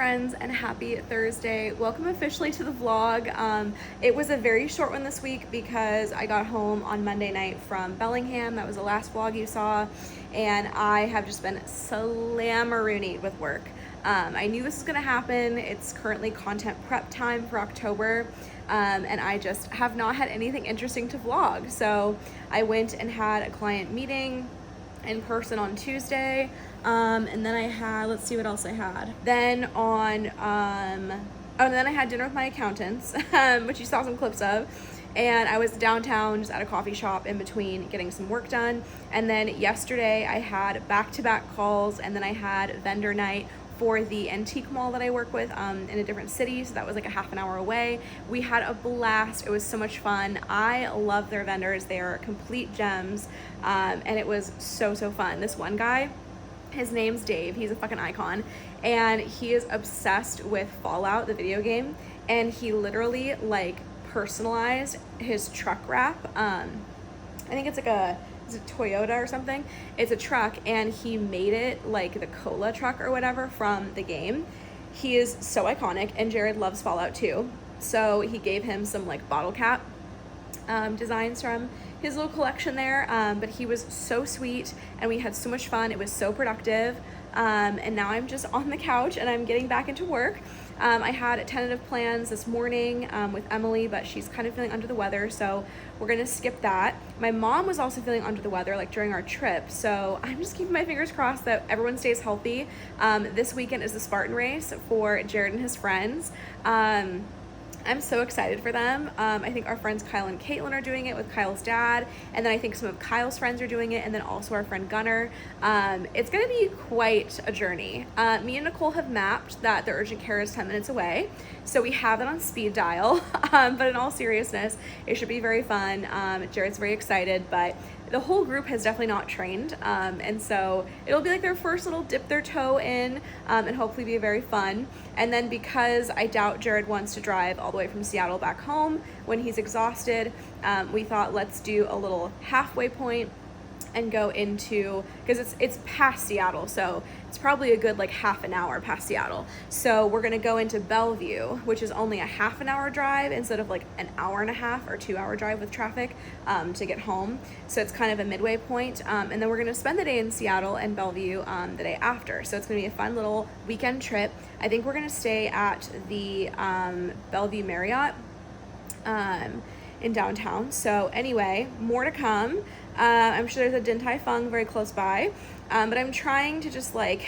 friends, and happy Thursday. Welcome officially to the vlog. It was a very short one this week because I got home on Monday night from Bellingham. That was the last vlog you saw, and I have just been slammaroonied with work. I knew this was gonna happen. It's currently content prep time for October, and I just have not had anything interesting to vlog. So I went and had a client meeting in person on Tuesday, and then I had, let's see what else I had. Then on, and then I had dinner with my accountants, which you saw some clips of. And I was downtown just at a coffee shop in between getting some work done. And then yesterday I had back-to-back calls, and then I had vendor night for the antique mall that I work with in a different city, so that was like a half an hour away. We had a blast. It was so much fun. I love their vendors. They are complete gems, and it was so fun. This one guy, his name's Dave. He's a fucking icon, and he is obsessed with Fallout, the video game, and he literally like personalized his truck wrap. I think it's like is it Toyota or something? It's a truck, and he made it like the cola truck or whatever from the game. He is so iconic, and Jared loves Fallout too. So he gave him some like bottle cap designs from his little collection there, but he was so sweet, and we had so much fun. It was so productive, and now I'm just on the couch and I'm getting back into work. I had tentative plans this morning with Emily, but she's kind of feeling under the weather, so we're gonna skip that. My mom was also feeling under the weather like during our trip, so I'm just keeping my fingers crossed that everyone stays healthy. This weekend is the Spartan race for Jared and his friends. I'm so excited for them. I think our friends Kyle and Caitlin are doing it with Kyle's dad, and then I think some of Kyle's friends are doing it, and then also our friend Gunnar. It's gonna be quite a journey. Me and Nicole have mapped that the urgent care is 10 minutes away, so we have it on speed dial, but in all seriousness, it should be very fun. Jared's very excited, but the whole group has definitely not trained, and so it'll be like their first little dip their toe in, and hopefully be very fun. And then because I doubt Jared wants to drive all the way from Seattle back home when he's exhausted, we thought let's do a little halfway point and go into, because it's past Seattle, so it's probably a good like half an hour past Seattle. So we're gonna go into Bellevue, which is only a half an hour drive instead of like an hour and a half or 2 hour drive with traffic to get home. So it's kind of a midway point, and then we're gonna spend the day in Seattle and Bellevue the day after. So it's gonna be a fun little weekend trip. I think we're gonna stay at the Bellevue Marriott in downtown. So anyway, more to come. I'm sure there's a Din Tai Fung very close by, but I'm trying to just like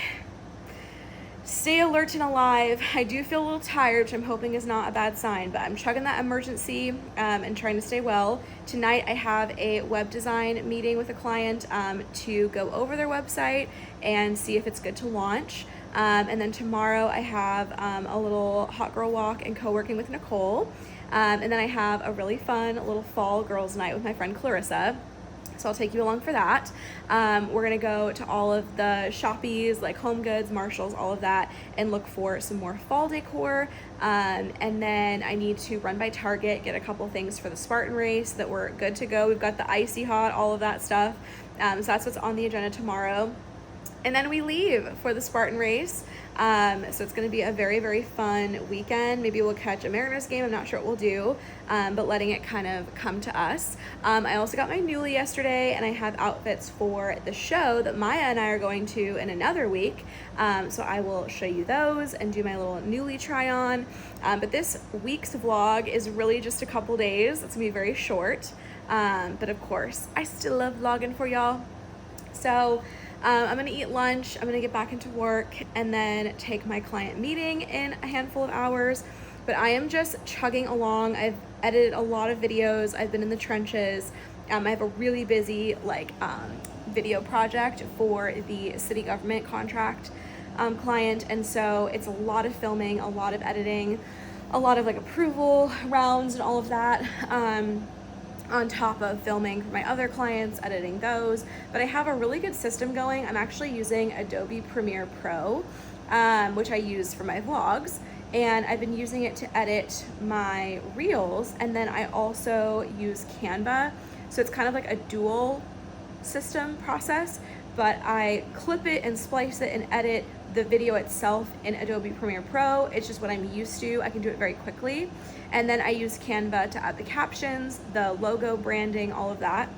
stay alert and alive. I do feel a little tired, which I'm hoping is not a bad sign, but I'm chugging that emergency and trying to stay well. Tonight I have a web design meeting with a client to go over their website and see if it's good to launch. And then tomorrow I have a little hot girl walk and co-working with Nicole. And then I have a really fun little fall girls night with my friend Clarissa. So I'll take you along for that. We're gonna go to all of the shoppies like Home Goods, Marshalls, all of that, and look for some more fall decor. And then I need to run by Target, get a couple things for the Spartan race so that we're good to go. We've got the icy hot, all of that stuff. So that's what's on the agenda tomorrow. And then we leave for the Spartan race. So it's going to be a very fun weekend. Maybe we'll catch a Mariners game. I'm not sure what we'll do, but letting it kind of come to us. I also got my Nuuly yesterday, and I have outfits for the show that Maya and I are going to in another week. So I will show you those and do my little Nuuly try on. But this week's vlog is really just a couple days. It's going to be very short. But of course, I still love vlogging for y'all. So I'm gonna eat lunch, I'm gonna get back into work, and then take my client meeting in a handful of hours. But I am just chugging along. I've edited a lot of videos, I've been in the trenches. I have a really busy video project for the city government contract client, and so it's a lot of filming, a lot of editing, a lot of like approval rounds and all of that. On top of filming for my other clients, editing those. But I have a really good system going. I'm actually using Adobe Premiere Pro, which I use for my vlogs, and I've been using it to edit my reels, and then I also use Canva. So it's kind of like a dual system process, but I clip it and splice it and edit the video itself in Adobe Premiere Pro. It's just what I'm used to. I can do it very quickly. And then I use Canva to add the captions, the logo branding, all of that.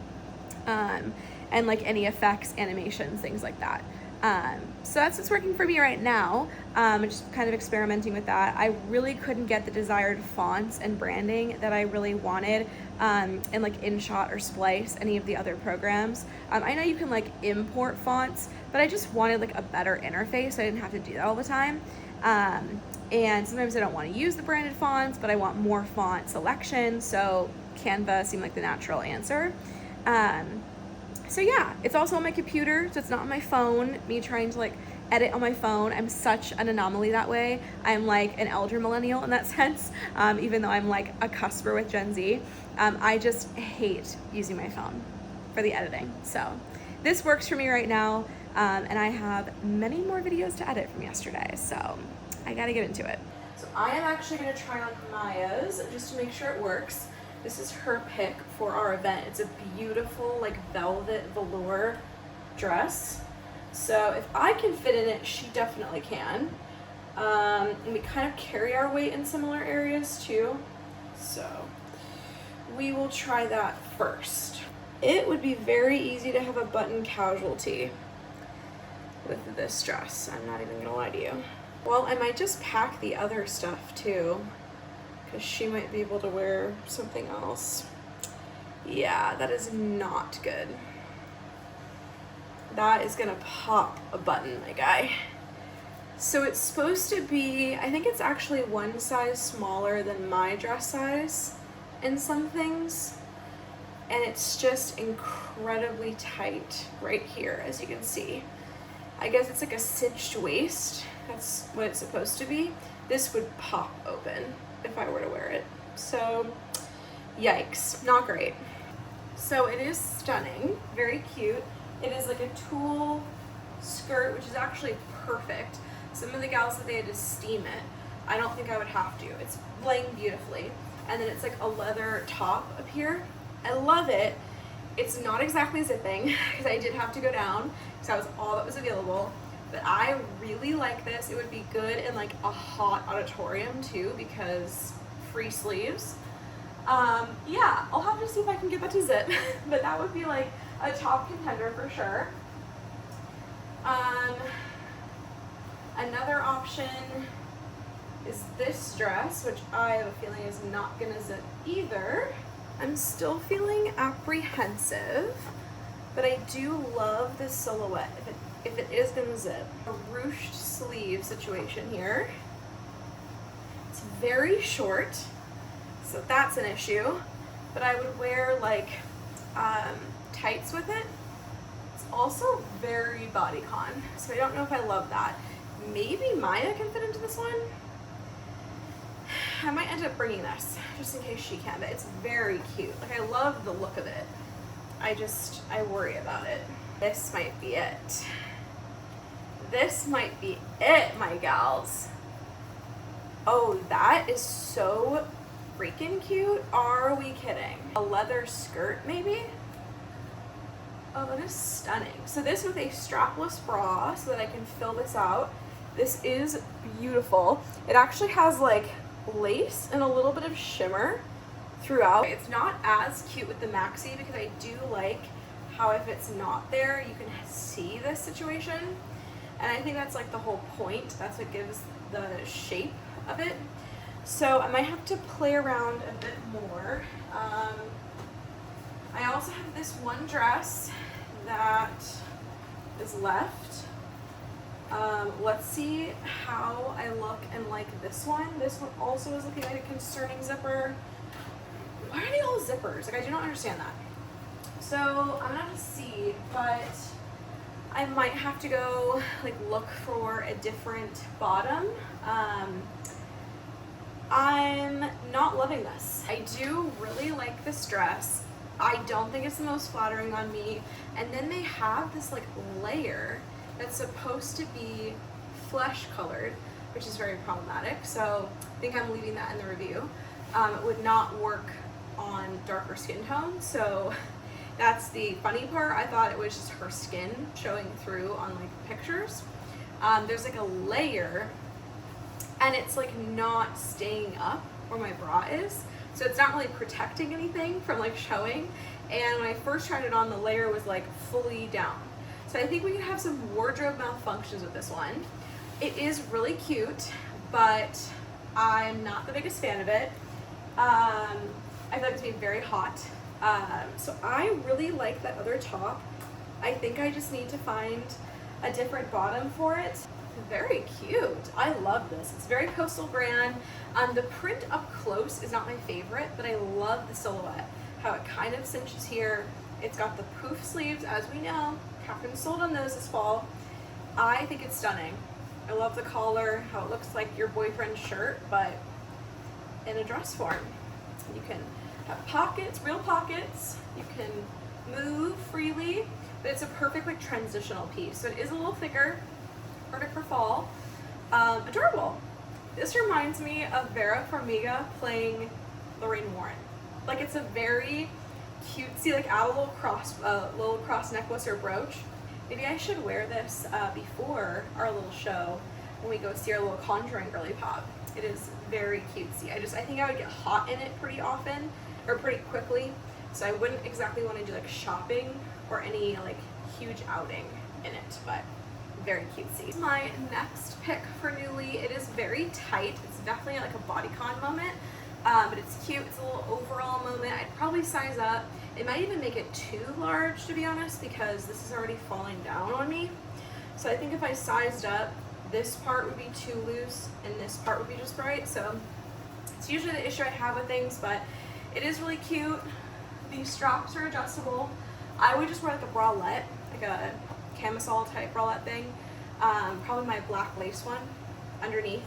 And like any effects, animations, things like that. So that's what's working for me right now. Just kind of experimenting with that. I really couldn't get the desired fonts and branding that I really wanted in like InShot or Splice, any of the other programs. I know you can like import fonts, but I just wanted like a better interface so I didn't have to do that all the time. And sometimes I don't want to use the branded fonts, but I want more font selection, so Canva seemed like the natural answer. So yeah, it's also on my computer, so it's not on my phone, me trying to like edit on my phone. I'm such an anomaly that way. I'm like an elder millennial in that sense, even though I'm like a cusper with Gen Z. I just hate using my phone for the editing. So this works for me right now, and I have many more videos to edit from yesterday, so I gotta get into it. So I am actually gonna try on Maya's just to make sure it works. This is her pick for our event. It's a beautiful like velvet velour dress. So if I can fit in it, she definitely can. And we kind of carry our weight in similar areas too. So we will try that first. It would be very easy to have a button casualty with this dress. I'm not even gonna lie to you. Well, I might just pack the other stuff too, because she might be able to wear something else. Yeah, that is not good. That is gonna pop a button, my guy. So it's supposed to be, I think it's actually one size smaller than my dress size in some things. And it's just incredibly tight right here, as you can see. I guess it's like a cinched waist. That's what it's supposed to be. This would pop open if I were to wear it. So, yikes, not great. So it is stunning, very cute. It is like a tulle skirt, which is actually perfect. Some of the gals said they had to steam it. I don't think I would have to. It's laying beautifully. And then it's like a leather top up here. I love it. It's not exactly zipping because I did have to go down because that was all that was available. But I really like this. It would be good in like a hot auditorium too because free sleeves. Yeah, I'll have to see if I can get that to zip, but that would be like a top contender for sure. Another option is this dress, which I have a feeling is not gonna zip either. I'm still feeling apprehensive, but I do love this silhouette if it is gonna zip. A ruched sleeve situation here. It's very short, so that's an issue, but I would wear like tights with it. It's also very bodycon, so I don't know if I love that. Maybe Maya can fit into this one. I might end up bringing this just in case she can, but it's very cute. Like I love the look of it. I worry about it. This might be it. This might be it, my gals. Oh, that is so freaking cute. Are we kidding? A leather skirt, maybe? Oh, that is stunning. So this with a strapless bra so that I can fill this out. This is beautiful. It actually has like lace and a little bit of shimmer throughout. It's not as cute with the maxi because I do like how if it's not there, you can see this situation. And I think that's like the whole point. That's what gives the shape of it. So I might have to play around a bit more. I also have this one dress that is left. Let's see how I look and like this one. This one also is looking like a concerning zipper. Why are they all zippers? Like I do not understand that. So I'm gonna have to see, but I might have to go like look for a different bottom. I'm not loving this. I do really like this dress. I don't think it's the most flattering on me. And then they have this like layer that's supposed to be flesh colored, which is very problematic. So I think I'm leaving that in the review. It would not work on darker skin tone. So That's the funny part. I thought it was just her skin showing through on like pictures. There's like a layer and it's like not staying up where my bra is. So it's not really protecting anything from like showing. And when I first tried it on, the layer was like fully down. So I think we could have some wardrobe malfunctions with this one. It is really cute, but I'm not the biggest fan of it. I feel like it's being very hot. So I really like that other top. I think I just need to find a different bottom for it. Very cute. I love this. It's very coastal brand. The print up close is not my favorite, but I love the silhouette. How it kind of cinches here. It's got the poof sleeves, as we know. Catherine sold on those this fall. I think it's stunning. I love the collar, how it looks like your boyfriend's shirt, but in a dress form. You can have pockets, real pockets. You can move freely, but it's a perfect like transitional piece. So it is a little thicker, perfect for fall. Adorable. This reminds me of Vera Farmiga playing Lorraine Warren. Like it's a very cutesy, like add a little cross necklace or brooch. Maybe I should wear this before our little show when we go see our little Conjuring girly pop. It is very cutesy. I think I would get hot in it pretty often or pretty quickly. So I wouldn't exactly want to do like shopping or any like huge outing in it, but very cutesy. My next pick for Nuuly, it is very tight. It's definitely like a bodycon moment, but it's cute. It's a little overall moment. I'd probably size up. It might even make it too large, to be honest, because this is already falling down on me. So I think if I sized up, this part would be too loose and this part would be just right. So it's usually the issue I have with things, but it is really cute. These straps are adjustable. I would just wear like a bralette, like a camisole type bralette thing. Probably my black lace one underneath.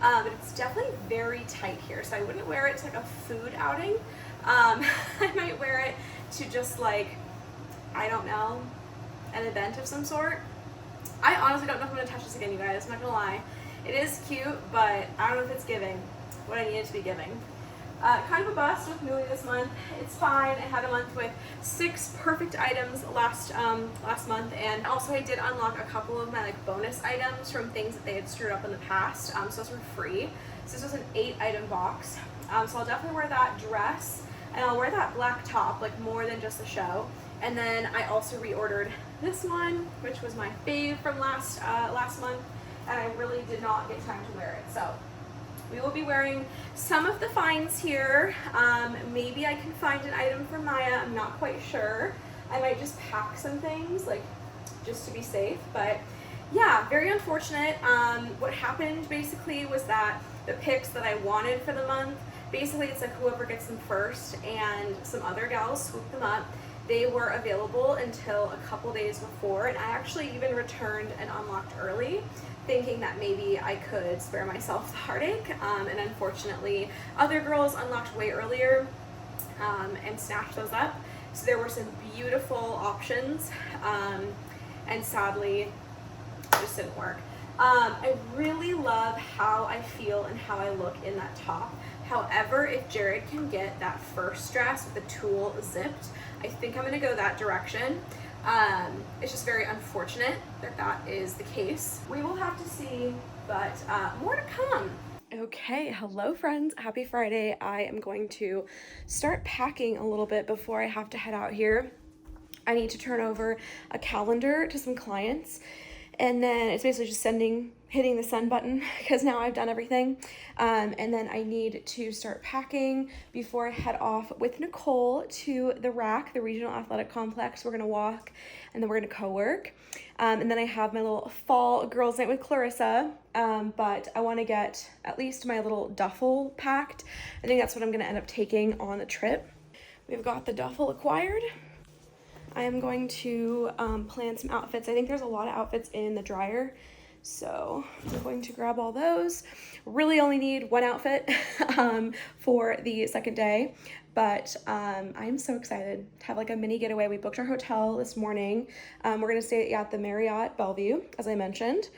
But it's definitely very tight here, so I wouldn't wear it to like a food outing. I might wear it to just like, I don't know, an event of some sort. I honestly don't know if I'm gonna touch this again, you guys, I'm not gonna lie. It is cute, but I don't know if it's giving what I need it to be giving. Kind of a bust with Nuuly this month. It's fine. I had a month with 6 perfect items last month, and also I did unlock a couple of my like bonus items from things that they had screwed up in the past. So those were free. So this was an 8-item box. So I'll definitely wear that dress, and I'll wear that black top, like more than just the show. And then I also reordered this one, which was my fave from last month, and I really did not get time to wear it. So we will be wearing some of the finds here. Maybe I can find an item for Maya. I'm not quite sure. I might just pack some things, like just to be safe. But yeah, very unfortunate. What happened basically was that the picks that I wanted for the month, basically it's like whoever gets them first, and some other gals swooped them up. They were available until a couple days before, and I actually even returned and unlocked early, thinking that maybe I could spare myself the heartache, and unfortunately other girls unlocked way earlier and snatched those up. So there were some beautiful options, and sadly it just didn't work. I really love how I feel and how I look in that top. However, if Jared can get that first dress with the tulle zipped, I think I'm gonna go that direction. It's just very unfortunate that that is the case. We will have to see, but more to come. Okay, hello friends, happy Friday. I am going to start packing a little bit before I have to head out here. I need to turn over a calendar to some clients, and then it's basically just hitting the send button because now I've done everything. And then I need to start packing before I head off with Nicole to the RAC, the Regional Athletic Complex. We're gonna walk and then we're gonna co-work. And then I have my little fall girls night with Clarissa, but I wanna get at least my little duffel packed. I think that's what I'm gonna end up taking on the trip. We've got the duffel acquired. I am going to plan some outfits. I think there's a lot of outfits in the dryer, so I'm going to grab all those. Really only need one outfit for the second day, but I'm so excited to have like a mini getaway. We booked our hotel this morning. We're gonna stay at the Marriott Bellevue, as I mentioned.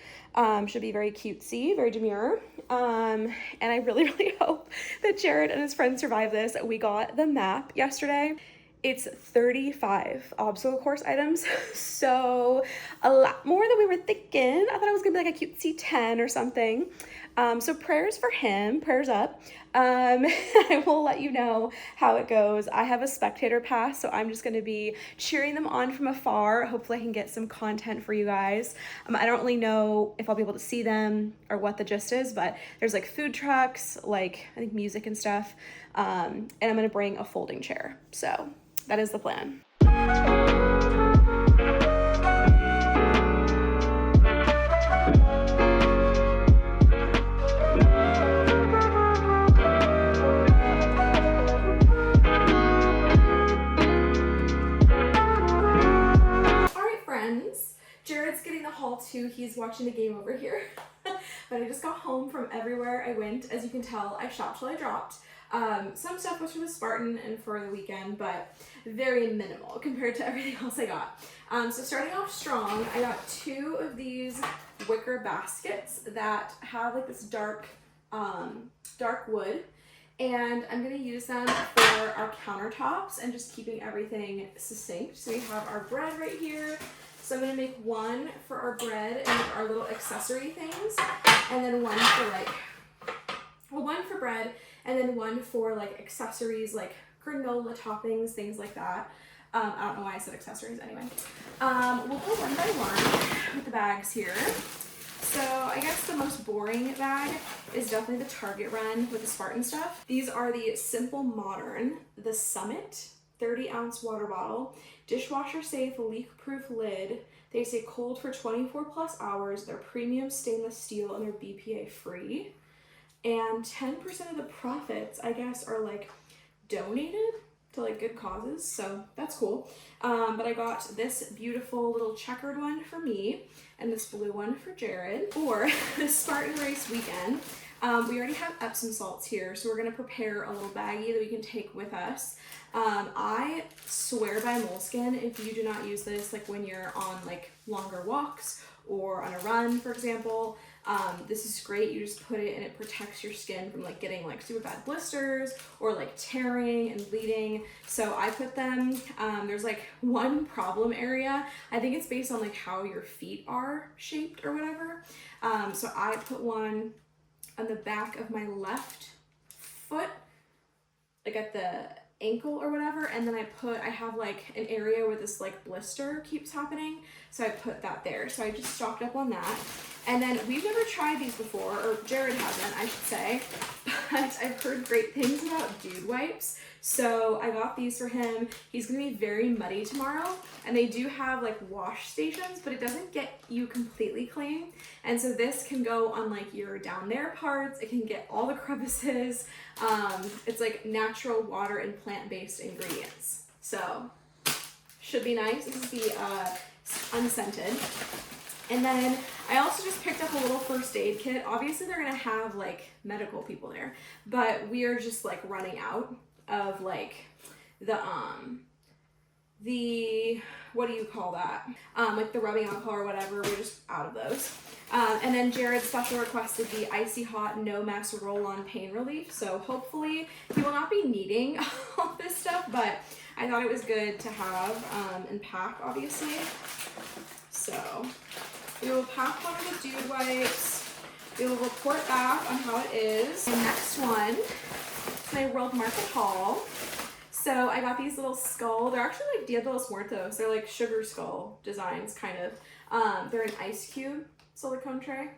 Should be very cutesy, very demure. And I really, really hope that Jared and his friends survive this. We got the map yesterday, It's 35 obstacle course items, so a lot more than we were thinking. I thought it was gonna be like a cutesy 10 or something. So prayers for him, prayers up. I will let you know how it goes. I have a spectator pass, so I'm just gonna be cheering them on from afar. Hopefully I can get some content for you guys. I don't really know if I'll be able to see them or what the gist is, but there's like food trucks, like I think music and stuff. And I'm gonna bring a folding chair. So that is the plan. Jared's getting the haul too. He's watching the game over here. But I just got home from everywhere I went. As you can tell, I shopped till I dropped. Some stuff was for the Spartan and for the weekend, but very minimal compared to everything else I got. So starting off strong, I got 2 of these wicker baskets that have like this dark wood. And I'm gonna use them for our countertops and just keeping everything succinct. So we have our bread right here. So I'm gonna make one for our bread and our little accessory things, and then one for like, well, one for bread, and then one for like accessories like granola toppings, things like that. I don't know why I said accessories anyway. We'll go one by one with the bags here. So I guess the most boring bag is definitely the Target run with the Spartan stuff. These are the Simple Modern, the Summit 30-ounce water bottle, dishwasher safe, leak-proof lid. They stay cold for 24 plus hours. They're premium stainless steel and they're BPA free. And 10% of the profits, I guess, are like donated to like good causes, so that's cool. But I got this beautiful little checkered one for me and this blue one for Jared for the Spartan race weekend. We already have Epsom salts here, so we're gonna prepare a little baggie that we can take with us. I swear by moleskin if you do not use this like when you're on like longer walks or on a run, for example. This is great. You just put it and it protects your skin from like getting like super bad blisters or like tearing and bleeding. So I put them, there's like one problem area. I think it's based on like how your feet are shaped or whatever. So I put one on the back of my left foot, like at the ankle or whatever, and then I have like an area where this like blister keeps happening, so I put that there. So I just stocked up on that. And then we've never tried these before, or Jared hasn't, I should say, but I've heard great things about dude wipes. So I got these for him. He's gonna be very muddy tomorrow, and they do have like wash stations, but it doesn't get you completely clean. And so this can go on like your down there parts. It can get all the crevices. It's like natural water and plant-based ingredients. So should be nice. This is the unscented. And then I also just picked up a little first aid kit. Obviously they're gonna have like medical people there, but we are just like running out of like the what do you call that? Like the rubbing alcohol or whatever. We're just out of those. And then Jared special requested the icy hot no mess roll-on pain relief. So hopefully he will not be needing all this stuff, but I thought it was good to have and pack, obviously. So we will pack one of the dude wipes. We will report back on how it is. The next one is my World Market haul. So I got these little skull. They're actually like Dia de los Muertos. They're like sugar skull designs, kind of. They're an ice cube silicone tray.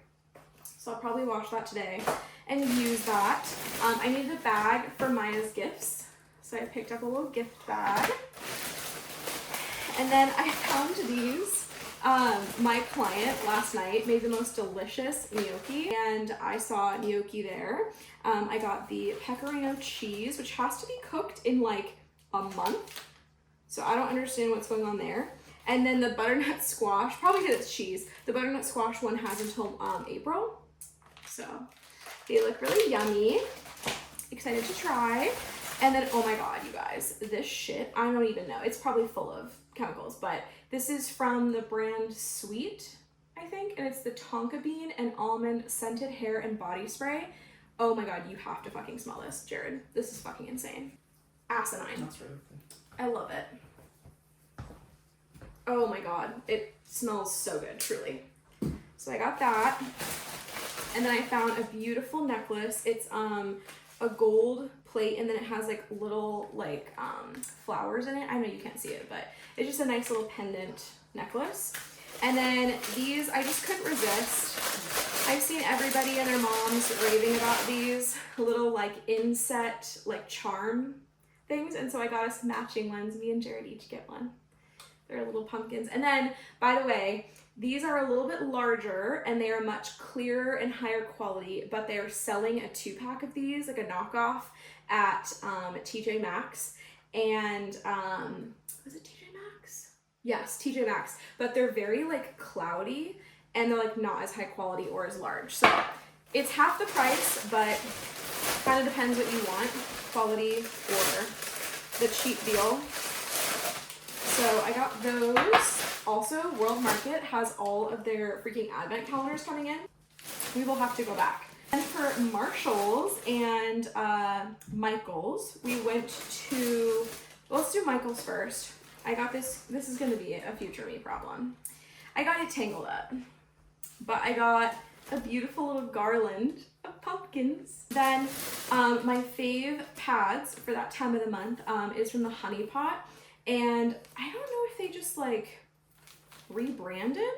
So I'll probably wash that today and use that. I needed a bag for Maya's gifts. So I picked up a little gift bag. And then I found these. My client last night made the most delicious gnocchi, and I saw gnocchi there. I got the pecorino cheese, which has to be cooked in like a month. So I don't understand what's going on there. And then the butternut squash, probably because it's cheese. The butternut squash one has until April. So they look really yummy. Excited to try. And then, oh my God, you guys, this shit, I don't even know. It's probably full of chemicals, but this is from the brand Sweet, I think. And it's the tonka bean and almond scented hair and body spray. Oh my God, you have to fucking smell this, Jared. This is fucking insane. Asinine. That's right. I love it. Oh my God, it smells so good, truly. So I got that. And then I found a beautiful necklace. It's a gold plate, and then it has like little like flowers in it. I know you can't see it, but it's just a nice little pendant necklace. And then these, I just couldn't resist. I've seen everybody and their moms raving about these little like inset like charm things, and so I got us matching ones. Me and Jared each get one. They're little pumpkins. And then, by the way, these are a little bit larger and they are much clearer and higher quality, but they are selling a 2-pack of these, like a knockoff, at TJ Maxx. And was it TJ Maxx? Yes, TJ Maxx. But they're very like cloudy and they're like not as high quality or as large. So it's half the price, but kind of depends what you want, quality or the cheap deal. So I got those. Also, World Market has all of their freaking advent calendars coming in. We will have to go back. And for Marshall's and Michael's, we went to, well, let's do Michael's first. I got this is gonna be a future me problem. I got it tangled up, but I got a beautiful little garland of pumpkins. Then my fave pads for that time of the month is from the Honey Pot. And I don't know if they just like rebranded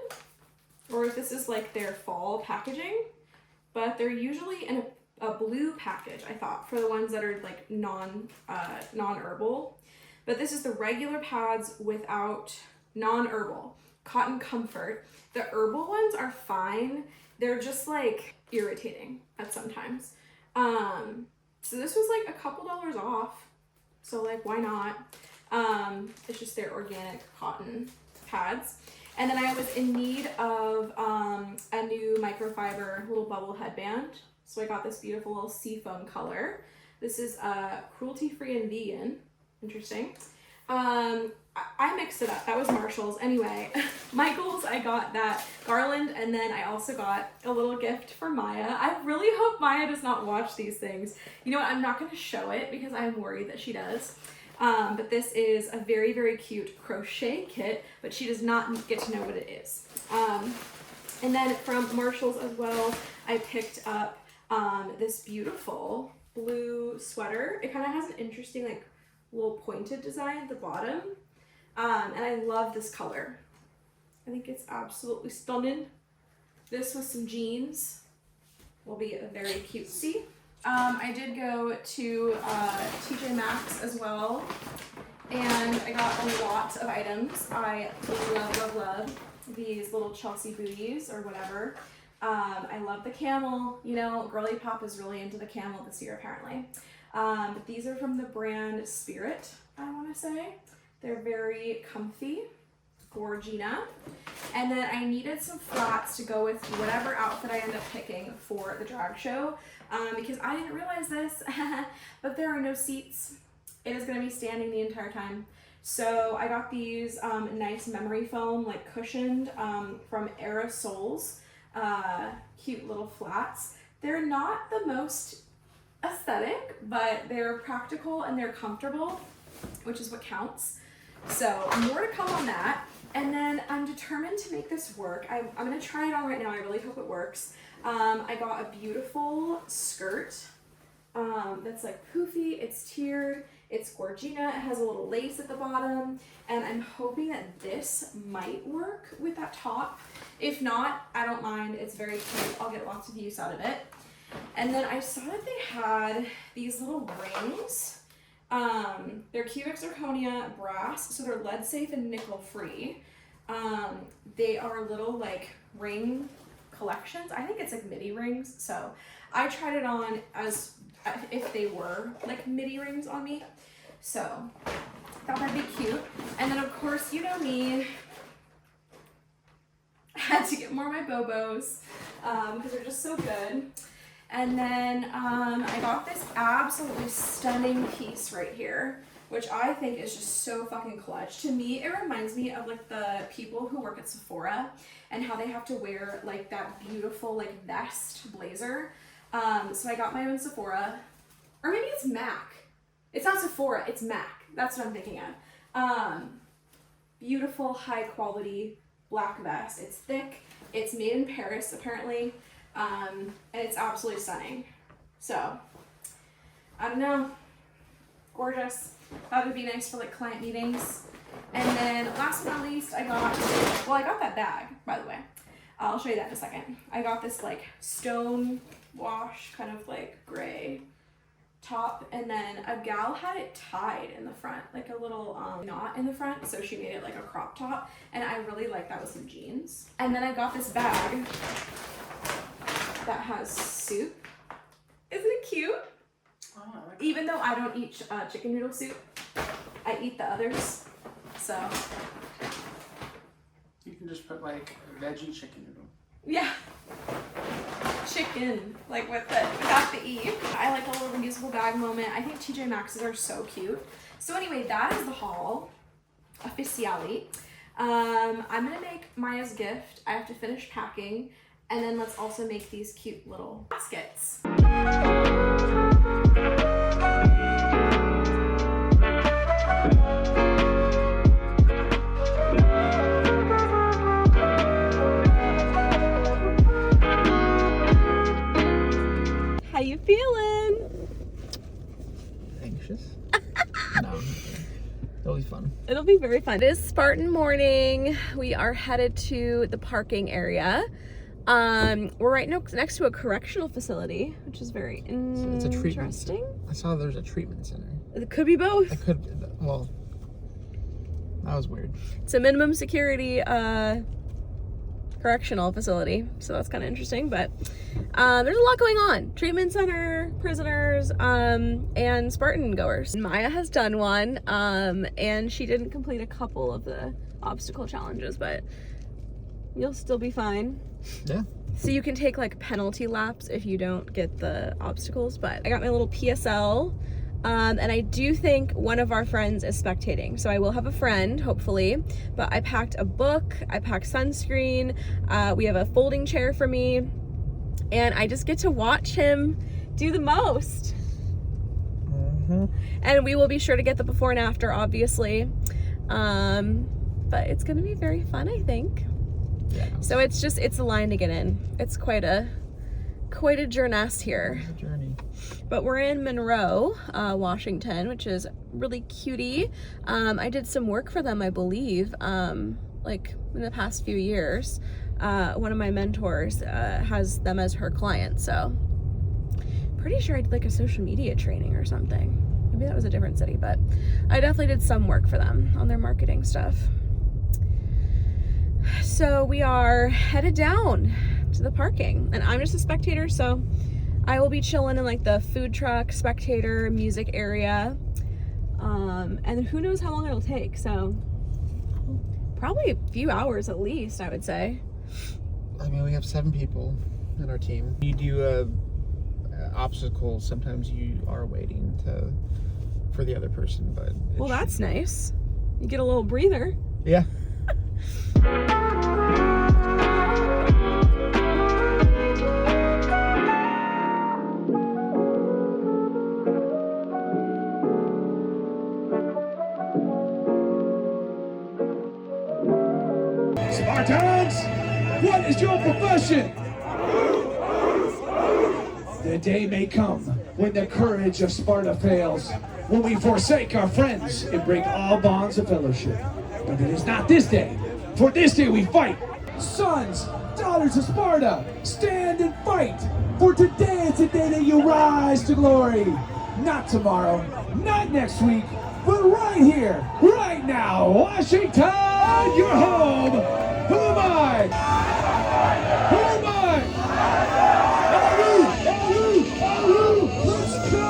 or if this is like their fall packaging, but they're usually in a blue package, I thought, for the ones that are like non-herbal. But this is the regular pads without non-herbal, Cotton Comfort. The herbal ones are fine. They're just like irritating at sometimes. So this was like a couple dollars off. So like, why not? It's just their organic cotton pads. And then I was in need of a new microfiber little bubble headband. So I got this beautiful little seafoam color. This is cruelty-free and vegan. Interesting. I mixed it up. That was Marshall's. Anyway, Michael's, I got that garland, and then I also got a little gift for Maya. I really hope Maya does not watch these things. You know what? I'm not going to show it because I'm worried that she does. But this is a very, very cute crochet kit, but she does not get to know what it is. And then from Marshall's as well, I picked up this beautiful blue sweater. It kind of has an interesting like little pointed design at the bottom. And I love this color. I think it's absolutely stunning. This with some jeans will be a very cutesy. I did go to TJ Maxx as well, and I got a lot of items. I love these little Chelsea booties or whatever. I love the camel. You know, Girly Pop is really into the camel this year apparently. But these are from the brand Spirit, I want to say. They're very comfy for Gina. And then I needed some flats to go with whatever outfit I end up picking for the drag show, because I didn't realize this, but there are no seats. It is going to be standing the entire time. So I got these nice memory foam, like cushioned, from Aerosols, cute little flats. They're not the most aesthetic, but they're practical and they're comfortable, which is what counts. So more to come on that. And then I'm determined to make this work. I'm gonna try it on right now. I really hope it works. I got a beautiful skirt that's like poofy, it's tiered, it's Gorgina, it has a little lace at the bottom, and I'm hoping that this might work with that top. If not, I don't mind, it's very cute. I'll get lots of use out of it. And then I saw that they had these little rings. They're cubic zirconia brass, so they're lead safe and nickel free. They are little like ring collections. I think it's like midi rings. So I tried it on as if they were like midi rings on me. So thought that'd be cute. And then of course, you know me, I had to get more of my Bobos, because they're just so good. And then I got this absolutely stunning piece right here, which I think is just so fucking clutch. To me, it reminds me of like the people who work at Sephora and how they have to wear like that beautiful like vest blazer. So I got my own Sephora, or maybe it's MAC. It's not Sephora, it's MAC. That's what I'm thinking of. Beautiful, high quality black vest. It's thick. It's made in Paris, apparently. And it's absolutely stunning. So, I don't know. Gorgeous. That would be nice for like client meetings. And then last but not least, I got that bag, by the way. I'll show you that in a second. I got this like stone wash, kind of like gray top, and then a gal had it tied in the front, like a little knot in the front, so she made it like a crop top, and I really like that with some jeans. And then I got this bag that has soup. Isn't it cute? Oh, I like even though I don't eat chicken noodle soup, I eat the others, so. You can just put like a veggie chicken noodle. Yeah. Chicken, like without the E. I like a little reusable bag moment. I think TJ Maxx's are so cute. So anyway, that is the haul, officially. I'm gonna make Maya's gift. I have to finish packing, and then let's also make these cute little baskets. How you feeling? Anxious? No, it'll be fun. It'll be very fun. It is Spartan morning. We are headed to the parking area. We're right next to a correctional facility, which is very interesting. It's a treatment center. I saw there's a treatment center. It could be both. It could. Well, that was weird. It's a minimum security correctional facility, so that's kind of interesting. But there's a lot going on: treatment center, prisoners, and Spartan goers. Maya has done one, and she didn't complete a couple of the obstacle challenges, but you'll still be fine. Yeah. So you can take like penalty laps if you don't get the obstacles. But I got my little PSL, and I do think one of our friends is spectating, so I will have a friend hopefully. But I packed a book, I packed sunscreen, we have a folding chair for me, and I just get to watch him do the most. And we will be sure to get the before and after, obviously, but it's gonna be very fun, I think. Yeah. So it's a line to get in. It's quite a journey here. It's a journey. But we're in Monroe, Washington, which is really cutie. I did some work for them, I believe, like in the past few years. One of my mentors has them as her client, so pretty sure I did like a social media training or something. Maybe that was a different city, but I definitely did some work for them on their marketing stuff. So we are headed down to the parking, and I'm just a spectator, so I will be chilling in like the food truck, spectator, music area, and who knows how long it'll take, so probably a few hours at least, I would say. I mean, we have 7 people in our team. You do obstacles, sometimes you are waiting for the other person, but well, that's nice. You get a little breather. Yeah. Spartans, what is your profession? The day may come when the courage of Sparta fails, when we forsake our friends and break all bonds of fellowship. But it is not this day. For this day we fight. Sons, daughters of Sparta, stand and fight. For today is the day that you rise to glory. Not tomorrow, not next week, but right here, right now. Washington, you're home. Who am I? Who am I? Let's go!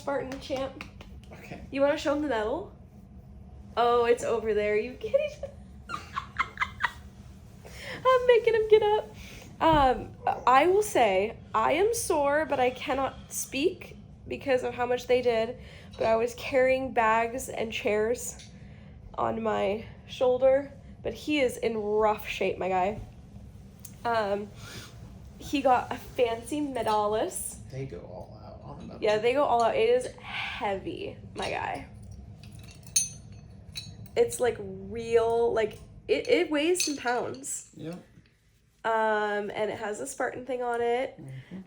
Spartan, champ. Okay. You want to show him the medal? Oh, it's over there. You kidding? I'm making him get up. I will say, I am sore, but I cannot speak because of how much they did. But I was carrying bags and chairs on my shoulder. But he is in rough shape, my guy. He got a fancy medalist. They go all out on the medal. Yeah, they go all out. It is heavy, my guy. It's like real, like it weighs some pounds. Yep. And it has a Spartan thing on it.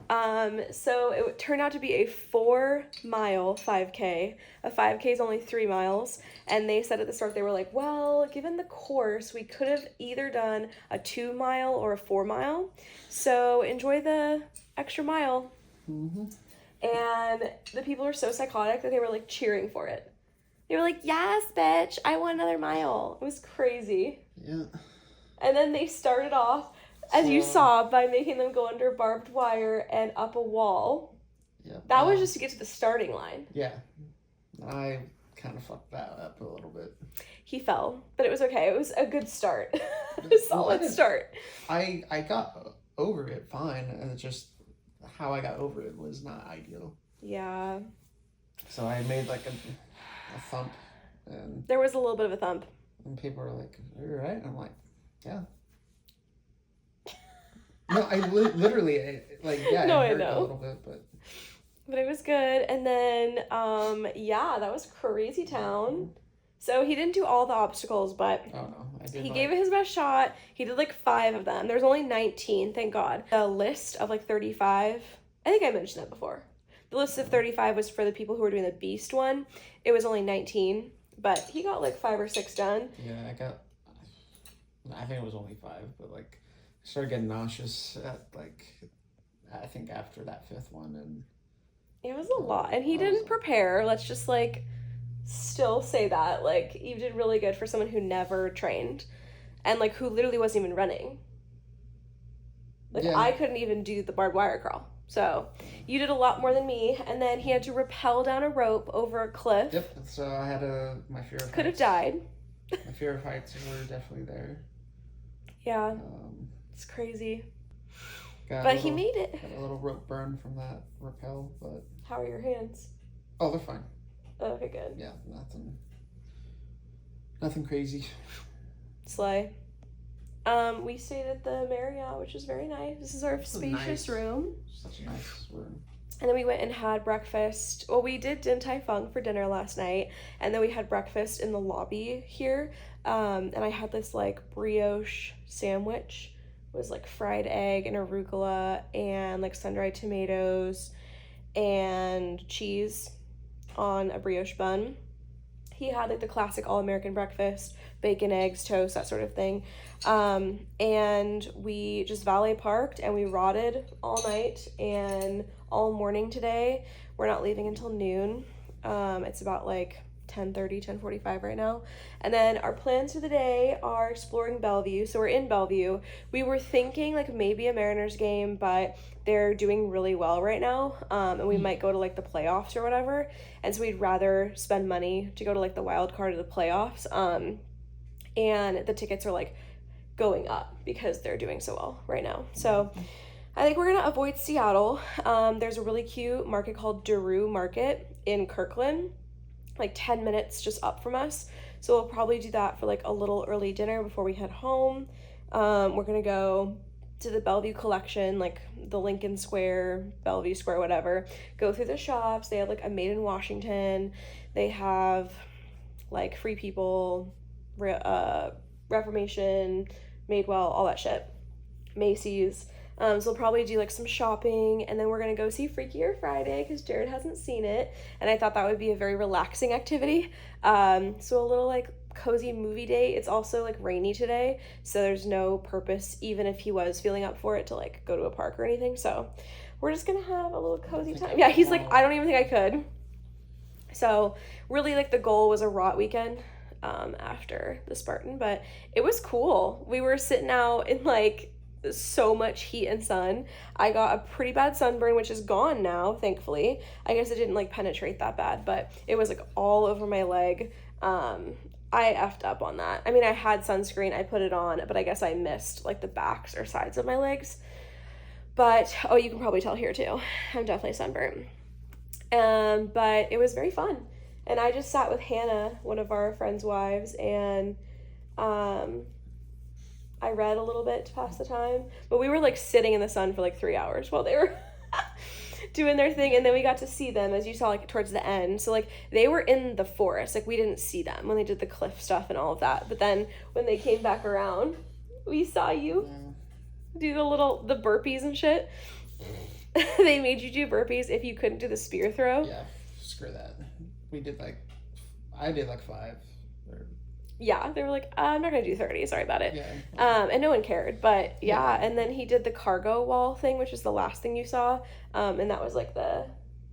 Mm-hmm. So it turned out to be a 4-mile 5K. A 5K is only 3 miles. And they said at the start, they were like, well, given the course, we could have either done a 2-mile or a 4-mile. So enjoy the extra mile. Mm-hmm. And the people were so psychotic that they were like cheering for it. They were like, yes, bitch, I want another mile. It was crazy. Yeah. And then they started off, as you saw, by making them go under barbed wire and up a wall. Yeah. That was just to get to the starting line. Yeah. I kind of fucked that up a little bit. He fell, but it was okay. It was a good start. A solid start. I got over it fine, and it's just how I got over it was not ideal. Yeah. So I made like a thump, and There was a little bit of a thump. and people were like, "Are you right?" And I'm like, "Yeah." No, I literally yeah. No, it I hurt know. a little bit, But it was good. And then, yeah, that was crazy town. So he didn't do all the obstacles, but oh no, I did. he gave it his best shot. He did like 5 of them. There's only 19, thank God. The list of like 35, I think I mentioned that before. The list of 35 was for the people who were doing the beast one. It was only 19, but he got like 5 or 6 done. Yeah, I think it was only 5, but like I started getting nauseous at like I think after that 5th one, and It was a lot. And he didn't prepare. Let's just like still say that. Like, you did really good for someone who never trained and like who literally wasn't even running. Like, yeah. I couldn't even do the barbed wire crawl. So you did a lot more than me. And then he had to rappel down a rope over a cliff. Yep. So I had my fear of Could have heights. died. My fear of heights were definitely there. Yeah. It's crazy. But he made it. Got a little rope burn from that rappel, but How are your hands? oh, they're fine. Okay, good. Yeah, nothing crazy. Slay. We stayed at the Marriott, which is very nice. This is our spacious room. Such a nice room. And then we went and had breakfast. Well, we did Din Tai Fung for dinner last night, and then we had breakfast in the lobby here. And I had this like brioche sandwich. It was like fried egg and arugula and like sun-dried tomatoes and cheese on a brioche bun. He had like the classic all-American breakfast, bacon, eggs, toast, that sort of thing. And we just valet parked and we rotted all night and all morning today. We're not leaving until noon. It's about like 10:45 right now. And then our plans for the day are exploring Bellevue. So we're in Bellevue. We were thinking like maybe a Mariners game, but they're doing really well right now. And we might go to like the playoffs or whatever. And so we'd rather spend money to go to like the wild card of the playoffs. And the tickets are like going up because they're doing so well right now. So I think we're gonna avoid Seattle. There's a really cute market called DERU Market in Kirkland, like 10 minutes just up from us. So we'll probably do that for like a little early dinner before we head home. We're gonna go to the Bellevue collection, like the Lincoln Square, Bellevue Square, whatever. Go through the shops. They have like a Made in Washington. They have like Free People, Reformation, Madewell, all that shit. Macy's. So we'll probably do like some shopping, and then we're gonna go see Freakier Friday because Jared hasn't seen it, and I thought that would be a very relaxing activity. So a little like cozy movie date. It's also like rainy today, so there's no purpose, even if he was feeling up for it, to like go to a park or anything. So we're just gonna have a little cozy time. Yeah, he's like, I don't even think I could. So really, like, the goal was a rot weekend after the Spartan, but it was cool. We were sitting out in like so much heat and sun. I got a pretty bad sunburn, which is gone now, thankfully. I guess it didn't like penetrate that bad, but it was like all over my leg. I effed up on that. I mean, I had sunscreen, I put it on, but I guess I missed like the backs or sides of my legs. But, oh, you can probably tell here too. I'm definitely sunburned. But it was very fun. And I just sat with Hannah, one of our friends' wives, and I read a little bit to pass the time. But we were like sitting in the sun for like 3 hours while they were doing their thing. And then we got to see them, as you saw, like towards the end. So like they were in the forest. Like we didn't see them when they did the cliff stuff and all of that. But then when they came back around, we saw you do the burpees and shit. They made you do burpees if you couldn't do the spear throw. Yeah, screw that. We did I did 5. Yeah, they were like, I'm not gonna do 30, sorry about it. Yeah. And no one cared, but yeah, and then he did the cargo wall thing, which is the last thing you saw, and that was like the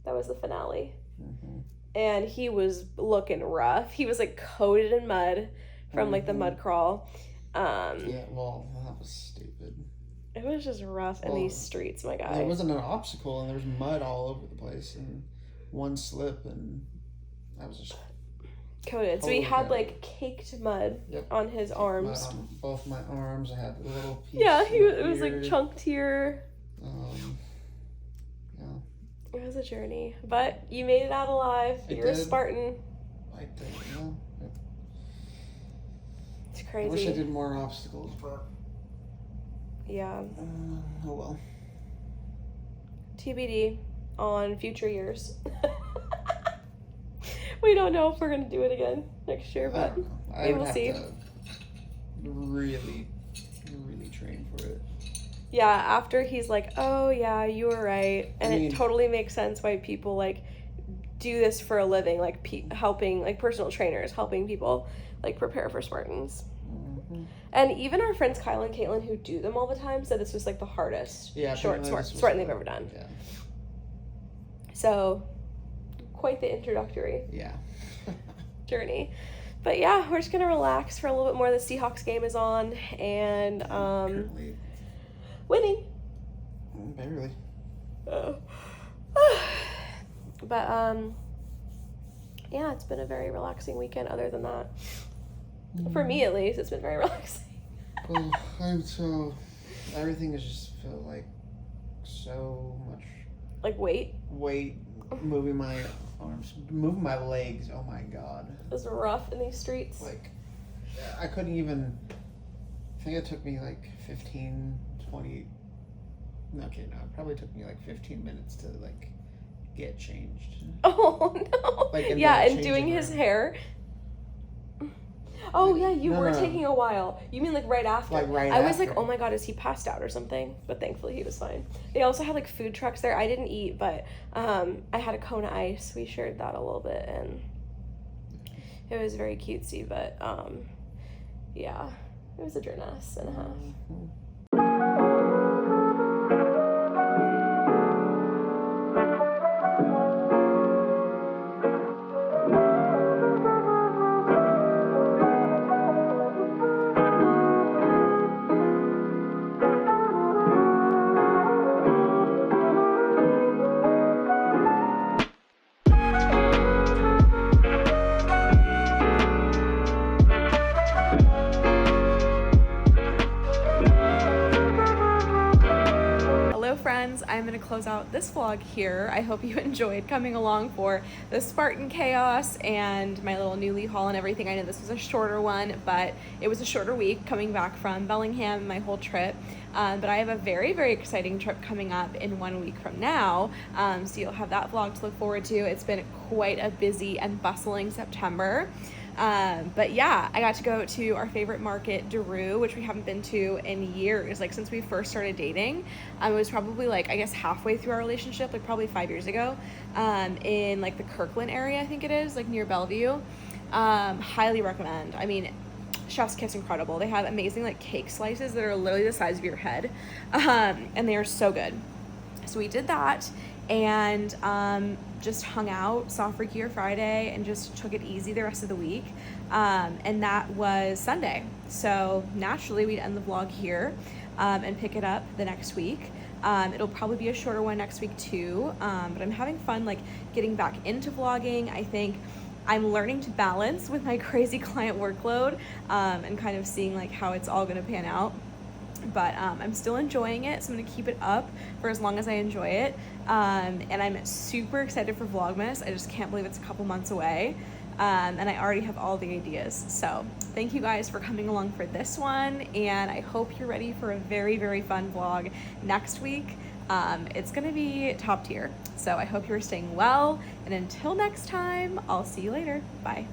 finale. Mm-hmm. And he was looking rough. He was like coated in mud from like the mud crawl. Yeah, well, that was stupid. It was just rough in these streets, my guy. It wasn't an obstacle, and there was mud all over the place, and one slip, and I was just coated. So he had like caked mud on his arms. Mud on both my arms. I had a little piece. Yeah, it was like chunked here. Yeah. It was a journey, but you made it out alive. You're a Spartan. I did. Yeah. It's crazy. I wish I did more obstacles, but yeah. Oh well. TBD on future years. We don't know if we're gonna do it again next year, but maybe we'll see. To really, really train for it. Yeah, after he's like, oh yeah, you were right, and it totally makes sense why people like do this for a living, like helping, like personal trainers helping people like prepare for Spartans. Mm-hmm. And even our friends Kyle and Caitlin, who do them all the time, said this was like the hardest short Spartan they've ever done. Yeah. So, quite the introductory journey. But yeah, we're just gonna relax for a little bit more. The Seahawks game is on, and winning. Barely. But yeah, it's been a very relaxing weekend. Other than that, for me at least, it's been very relaxing. Well, everything has just felt like so much. Like weight, moving my arms, moving my legs. Oh my god. It was rough in these streets. Like, I couldn't even. I think it took me like 15, 20. No, okay, no, it probably took me like 15 minutes to like get changed. Oh no! Like and doing his hair. Oh yeah, you were taking a while. You mean like right after? Like right I was after. like, oh my god, is he passed out or something? But thankfully he was fine. They also had like food trucks there. I didn't eat, but I had a Kona Ice. We shared that a little bit, and it was very cutesy. But yeah, it was a journey and a half. Mm-hmm. I'm going to close out this vlog here. I hope you enjoyed coming along for the Spartan chaos and my little Nuuly haul and everything. I know this was a shorter one, but it was a shorter week coming back from Bellingham, my whole trip. But I have a very, very exciting trip coming up in 1 week from now. So you'll have that vlog to look forward to. It's been quite a busy and bustling September. But yeah, I got to go to our favorite market, DERU, which we haven't been to in years, like since we first started dating. It was probably like, I guess halfway through our relationship, like probably 5 years ago, in like the Kirkland area, I think it is, like near Bellevue. Highly recommend. I mean, chef's kiss incredible. They have amazing like cake slices that are literally the size of your head. And they are so good. So we did that and just hung out, saw Freaky or Friday, and just took it easy the rest of the week. And that was Sunday. So naturally we'd end the vlog here. and pick it up the next week. It'll probably be a shorter one next week too, but I'm having fun like getting back into vlogging. I think I'm learning to balance with my crazy client workload, and kind of seeing like how it's all gonna pan out. But I'm still enjoying it, so I'm gonna keep it up for as long as I enjoy it. And I'm super excited for Vlogmas. I just can't believe it's a couple months away. And I already have all the ideas. So thank you guys for coming along for this one, and I hope you're ready for a very, very fun vlog next week. It's gonna be top tier. So I hope you're staying well, and until next time, I'll see you later. Bye.